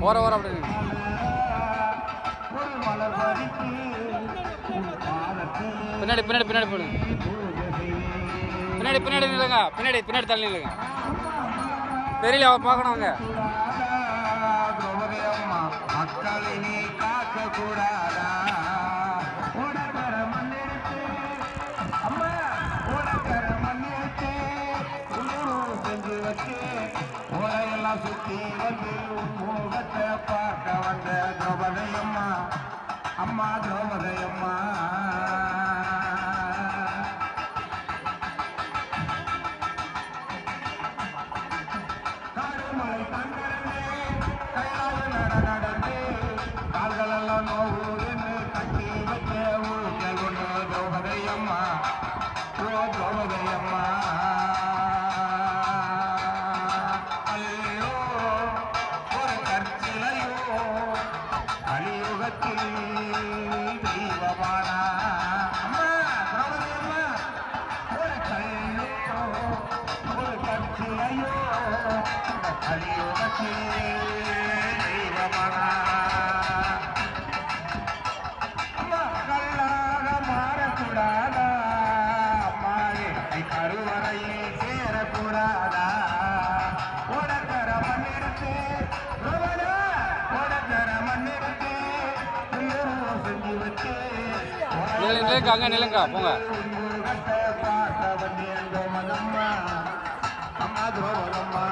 ஓர ஓர அப்படி பின்னாடி பின்னாடி பின்னாடி போடுங்க. பின்னாடி பின்னாடி நில்லுங்க. பின்னாடி பின்னாடி தள்ளி நில்லுங்க. தெரியல அவ பார்க்கணும் அவங்க. மக்களை நீ காக்க கூடாதா? உடற்கர மண்ணிற்கு அம்மா உடற்கர மண்ணிற்கு செஞ்சு வச்சு உலகெல்லாம் சுத்தி வந்து முகத்தை பார்க்க வந்த திரௌபதி அம்மா, அம்மா திரௌபதி அம்மா. காடுமலை தங்கரே கையால் நடந்து கால்களெல்லாம் நோவுன்னு கட்டி வைக்க ஊர்கள் ஒன்று திரௌபதி அம்மா, ஓ திரௌபதி அம்மா. அல்லோ ஒரு கற்சிலையோ கலியுகத்தில் தெய்வமானா அம்மா திரௌபதி அம்மா. ஒரு கல்லோ ஒரு கற்சிலையோ கலியுகத்தில் தெய்வமானா அம்மா. கல்லாக மாறக்கூடாதா அம்மாவே, கருவறையில் சேரக்கூடாதா? உடற்கர மண்ணிற்கு உடற்கர மண்ணிற்கு செஞ்சு வச்சு நில்லுங்க நில்லுங்க போங்க. பார்க்க வந்தேன் அம்மா, அம்மா துரோகம்மா.